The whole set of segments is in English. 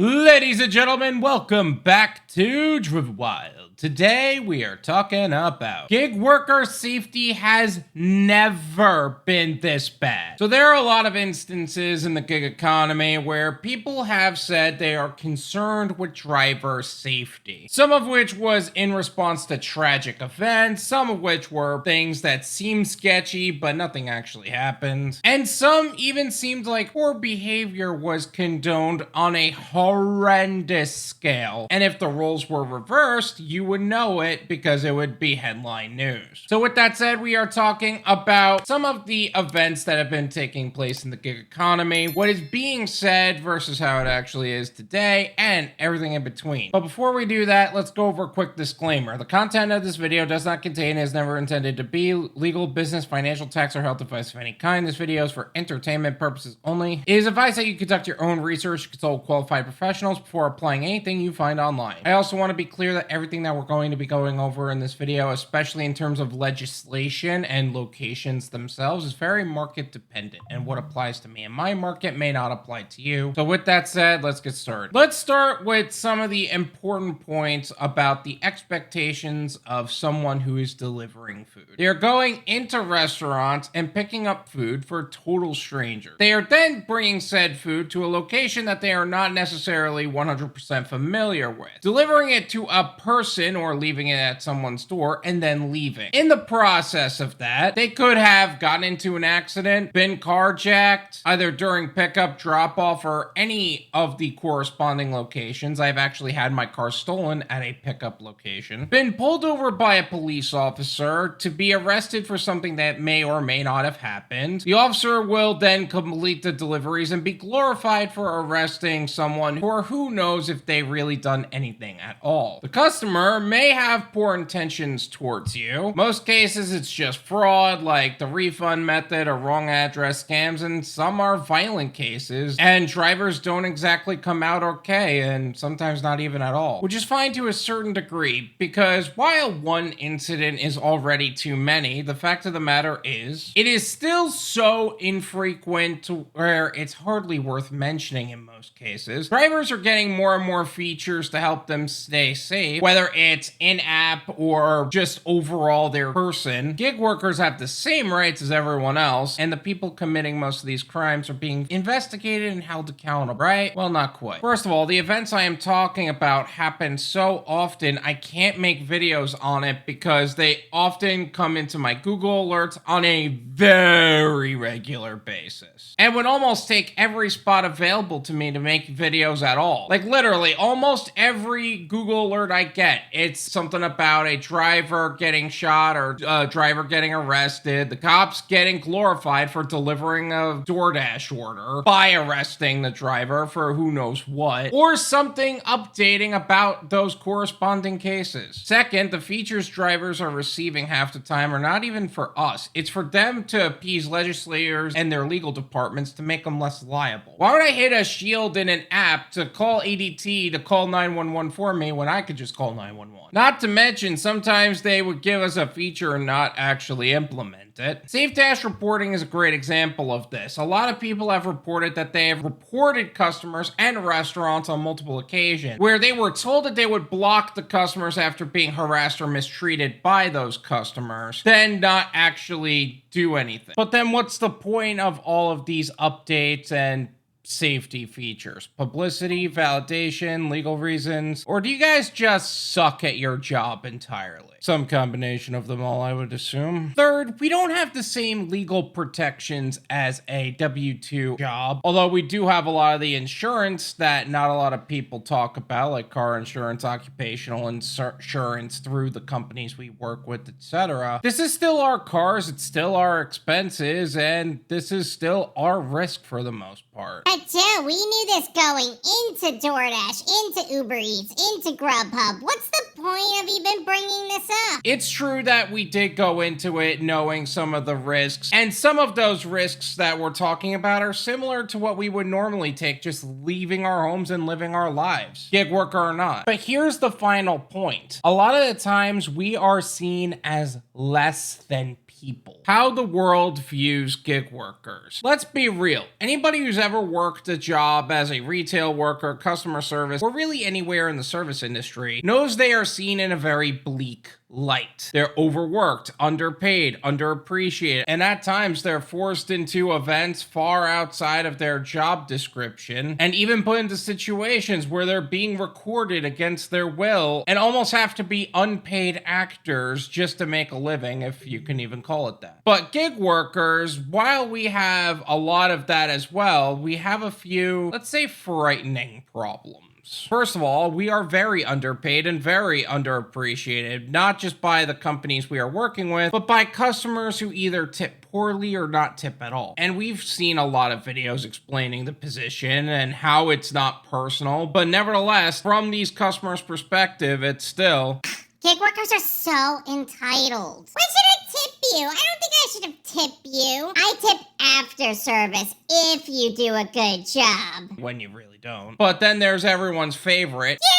Ladies and gentlemen, welcome back to Driven Wyld. Today we are talking about gig worker safety has never been this bad. So there are a lot of instances in the gig economy where people have said they are concerned with driver safety. Some of which was in response to tragic events, some of which were things that seemed sketchy but nothing actually happened. And some even seemed like poor behavior was condoned on a horrendous scale. And if the roles were reversed, you would know it because it would be headline news. So with that said, we are talking about some of the events that have been taking place in the gig economy, what is being said versus how it actually is today, and everything in between. But before we do that, let's go over a quick disclaimer. The content of this video does not contain and is never intended to be legal, business, financial, tax, or health advice of any kind. This video is for entertainment purposes only. It is advised that you conduct your own research, consult qualified professionals before applying anything you find online. I also want to be clear that everything that we're going to be going over in this video, especially in terms of legislation and locations themselves, is very market dependent, and what applies to me in my market may not apply to you. So with that said, let's get started. Let's start with some of the important points about the expectations of someone who is delivering food. They are going into restaurants and picking up food for total strangers. They are then bringing said food to a location that they are not necessarily 100% familiar with, delivering it to a person or leaving it at someone's door and then leaving. In the process of that, they could have gotten into an accident, been carjacked, either during pickup, drop-off, or any of the corresponding locations. I've actually had my car stolen at a pickup location, been pulled over by a police officer to be arrested for something that may or may not have happened. The officer will then complete the deliveries and be glorified for arresting someone for who knows if they really done anything at all. The customer may have poor intentions towards you. Most cases it's just fraud, like the refund method or wrong address scams, and some are violent cases, and drivers don't exactly come out okay, and sometimes not even at all. Which is fine to a certain degree, because while one incident is already too many, the fact of the matter is, it is still so infrequent to where it's hardly worth mentioning in most cases. Drivers are getting more and more features to help them stay safe, whether it's in-app or just overall their person. Gig workers have the same rights as everyone else, and the people committing most of these crimes are being investigated and held accountable, right? Well, not quite. First of all, the events I am talking about happen so often, I can't make videos on it because they often come into my Google alerts on a very regular basis, and would almost take every spot available to me to make videos at all. Like literally almost every Google alert I get, it's something about a driver getting shot or a driver getting arrested, the cops getting glorified for delivering a Doordash order by arresting the driver for who knows what, or something updating about those corresponding cases. Second, the features drivers are receiving half the time are not even for us. It's for them to appease legislators and their legal departments to make them less liable. Why would I hit a shield in an app to call ADT to call 911 for me when I could just call 911? Not to mention, sometimes they would give us a feature and not actually implement it. SafeDash reporting is a great example of this. A lot of people have reported that they have reported customers and restaurants on multiple occasions where they were told that they would block the customers after being harassed or mistreated by those customers, then not actually do anything. But then what's the point of all of these updates and safety features? Publicity, validation, legal reasons, or do you guys just suck at your job entirely? Some combination of them all, I would assume. Third, we don't have the same legal protections as a W-2 job, although we do have a lot of the insurance that not a lot of people talk about, like car insurance, occupational insurance through the companies we work with, etc. This is still our cars, it's still our expenses, and this is still our risk for the most part. But Joe, we knew this going into DoorDash, into UberEats, into Grubhub. What's the point of even bringing this up? It's true that we did go into it knowing some of the risks, and some of those risks that we're talking about are similar to what we would normally take just leaving our homes and living our lives, gig worker or not. But here's the final point. A lot of the times we are seen as less than people. people. How the world views gig workers. Let's be real. Anybody who's ever worked a job as a retail worker, customer service, or really anywhere in the service industry knows they are seen in a very bleak light. They're overworked, underpaid, underappreciated, and at times they're forced into events far outside of their job description and even put into situations where they're being recorded against their will and almost have to be unpaid actors just to make a living, if you can even call it that. But gig workers, while we have a lot of that as well, we have a few, let's say, frightening problems. First of all, we are very underpaid and very underappreciated, not just by the companies we are working with, but by customers who either tip poorly or not tip at all. And we've seen a lot of videos explaining the position and how it's not personal, but nevertheless, from these customers' perspective, it's still... Gig workers are so entitled. Why should I tip you? I don't think I should have tipped you. I tip after service if you do a good job. When you really don't. But then there's everyone's favorite. Get a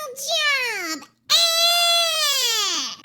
real job.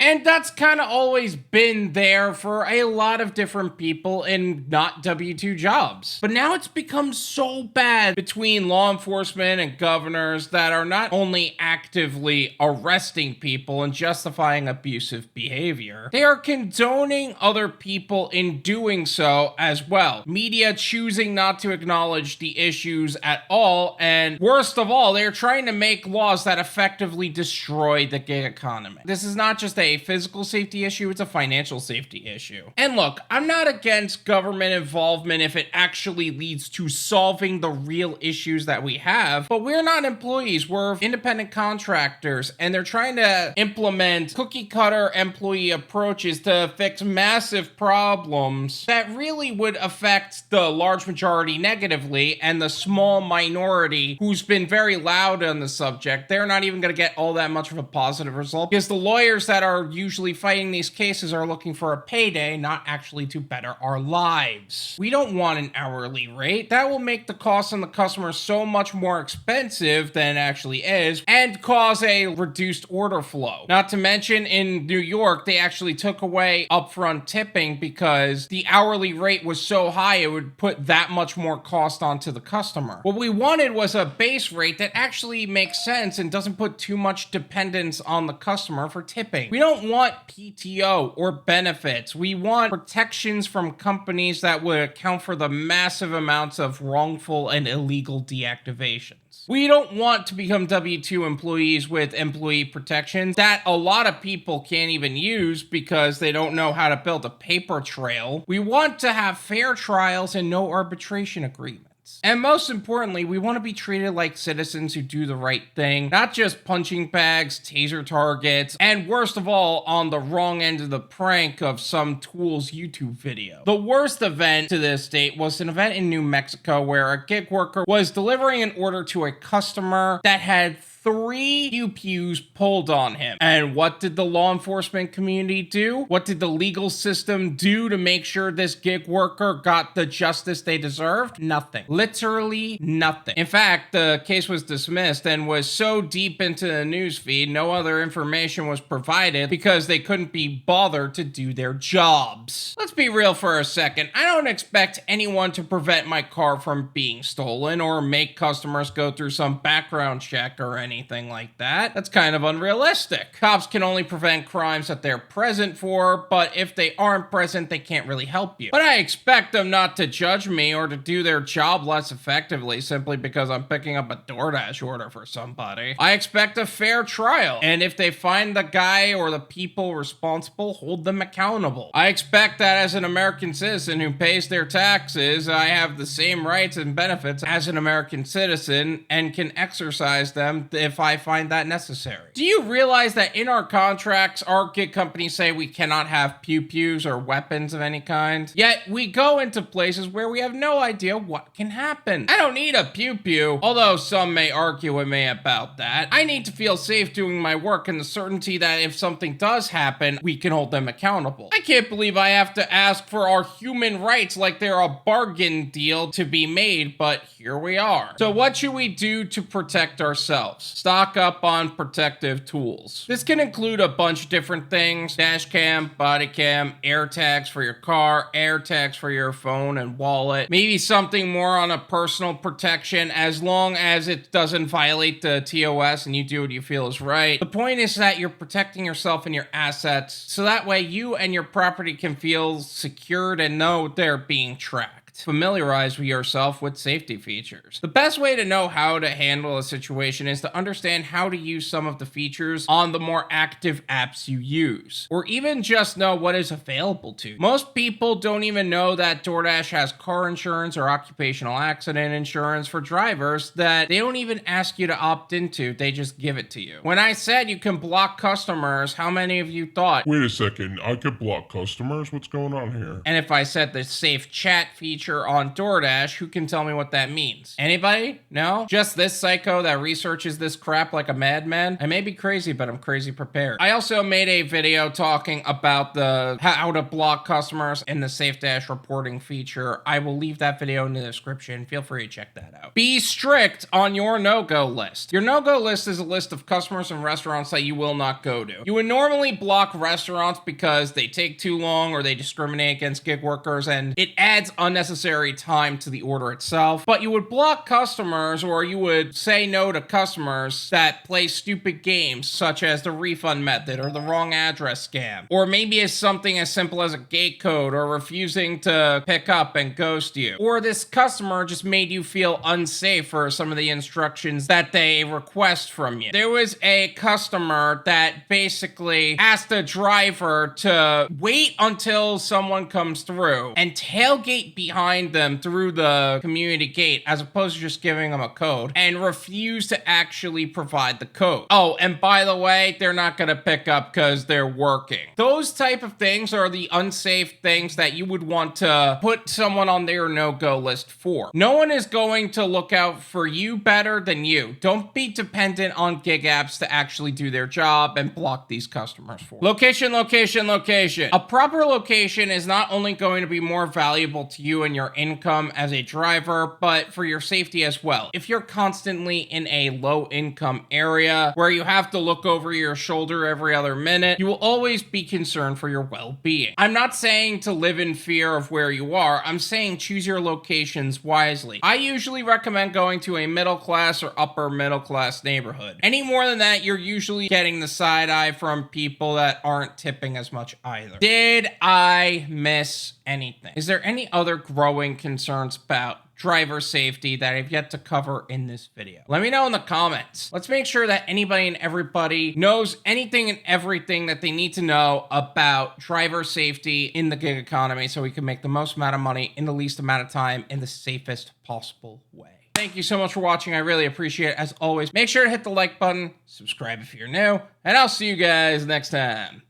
And that's kind of always been there for a lot of different people in not W-2 jobs. But now it's become so bad between law enforcement and governors that are not only actively arresting people and justifying abusive behavior, they are condoning other people in doing so as well. Media choosing not to acknowledge the issues at all, and worst of all, they're trying to make laws that effectively destroy the gig economy. This is not just a physical safety issue, it's a financial safety issue. And look, I'm not against government involvement if it actually leads to solving the real issues that we have, but we're not employees, we're independent contractors, and they're trying to implement cookie cutter employee approaches to fix massive problems that really would affect the large majority negatively, and the small minority who's been very loud on the subject, they're not even going to get all that much of a positive result, because the lawyers that are usually fighting these cases are looking for a payday, not actually to better our lives. We don't want an hourly rate. That will make the cost on the customer so much more expensive than it actually is, and cause a reduced order flow. Not to mention, in New York, they actually took away upfront tipping because the hourly rate was so high it would put that much more cost onto the customer. What we wanted was a base rate that actually makes sense and doesn't put too much dependence on the customer for tipping. We don't want PTO or benefits. We want protections from companies that would account for the massive amounts of wrongful and illegal deactivations. We don't want to become W-2 employees with employee protections that a lot of people can't even use because they don't know how to build a paper trail. We want to have fair trials and no arbitration agreements. And most importantly, we want to be treated like citizens who do the right thing, not just punching bags, taser targets, and worst of all, on the wrong end of the prank of some tool's YouTube video. The worst event to this date was an event in New Mexico where a gig worker was delivering an order to a customer that had 3 pew-pews pulled on him. And what did the law enforcement community do? What did the legal system do to make sure this gig worker got the justice they deserved? Nothing. Literally nothing. In fact, the case was dismissed and was so deep into the newsfeed, no other information was provided because they couldn't be bothered to do their jobs. Let's be real for a second. I don't expect anyone to prevent my car from being stolen or make customers go through some background check or anything like that. That's kind of unrealistic. Cops can only prevent crimes that they're present for, but if they aren't present, they can't really help you. But I expect them not to judge me or to do their job less effectively simply because I'm picking up a Doordash order for somebody. I expect a fair trial, and if they find the guy or the people responsible, hold them accountable. I expect that as an American citizen who pays their taxes, I have the same rights and benefits as an American citizen and can exercise them if I find that necessary. Do you realize that in our contracts, our gig companies say we cannot have pew-pews or weapons of any kind? Yet we go into places where we have no idea what can happen. I don't need a pew-pew, although some may argue with me about that. I need to feel safe doing my work and the certainty that if something does happen, we can hold them accountable. I can't believe I have to ask for our human rights like they're a bargain deal to be made, but here we are. So what should we do to protect ourselves? Stock up on protective tools. This can include a bunch of different things: dash cam, body cam, air tags for your car, air tags for your phone and wallet, maybe something more on a personal protection, as long as it doesn't violate the TOS and you do what you feel is right. The point is that you're protecting yourself and your assets, so that way you and your property can feel secured and know they're being tracked. Familiarize yourself with safety features. The best way to know how to handle a situation is to understand how to use some of the features on the more active apps you use, or even just know what is available to you. Most people don't even know that Doordash has car insurance or occupational accident insurance for drivers that they don't even ask you to opt into, they just give it to you. When I said you can block customers, how many of you thought, wait a second, I could block customers? What's going on here? And if I said the safe chat feature on Doordash, who can tell me what that means? Anybody? No? Just this psycho that researches this crap like a madman? I may be crazy, but I'm crazy prepared. I also made a video talking about the how to block customers in the SafeDash reporting feature. I will leave that video in the description. Feel free to check that out. Be strict on your no-go list. Your no-go list is a list of customers and restaurants that you will not go to. You would normally block restaurants because they take too long or they discriminate against gig workers and it adds unnecessary time to the order itself, but you would block customers, or you would say no to customers that play stupid games such as the refund method or the wrong address scam, or maybe it's something as simple as a gate code or refusing to pick up and ghost you, or this customer just made you feel unsafe for some of the instructions that they request from you. There was a customer that basically asked a driver to wait until someone comes through and tailgate behind them through the community gate as opposed to just giving them a code, and refuse to actually provide the code. Oh, and by the way, they're not going to pick up because they're working. Those type of things are the unsafe things that you would want to put someone on their no-go list for. No one is going to look out for you better than you. Don't be dependent on gig apps to actually do their job and block these customers for. Location, location, location. A proper location is not only going to be more valuable to you and your income as a driver, but for your safety as well. If you're constantly in a low income area where you have to look over your shoulder every other minute, you will always be concerned for your well-being. I'm not saying to live in fear of where you are. I'm saying choose your locations wisely. I usually recommend going to a middle class or upper middle class neighborhood. Any more than that, you're usually getting the side eye from people that aren't tipping as much either. Did I miss anything? Is there any other growing concerns about driver safety that I've yet to cover in this video? Let me know in the comments. Let's make sure that anybody and everybody knows anything and everything that they need to know about driver safety in the gig economy, so we can make the most amount of money in the least amount of time in the safest possible way. Thank you so much for watching. I really appreciate it. As always, make sure to hit the like button, subscribe if you're new, and I'll see you guys next time.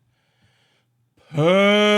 Peace.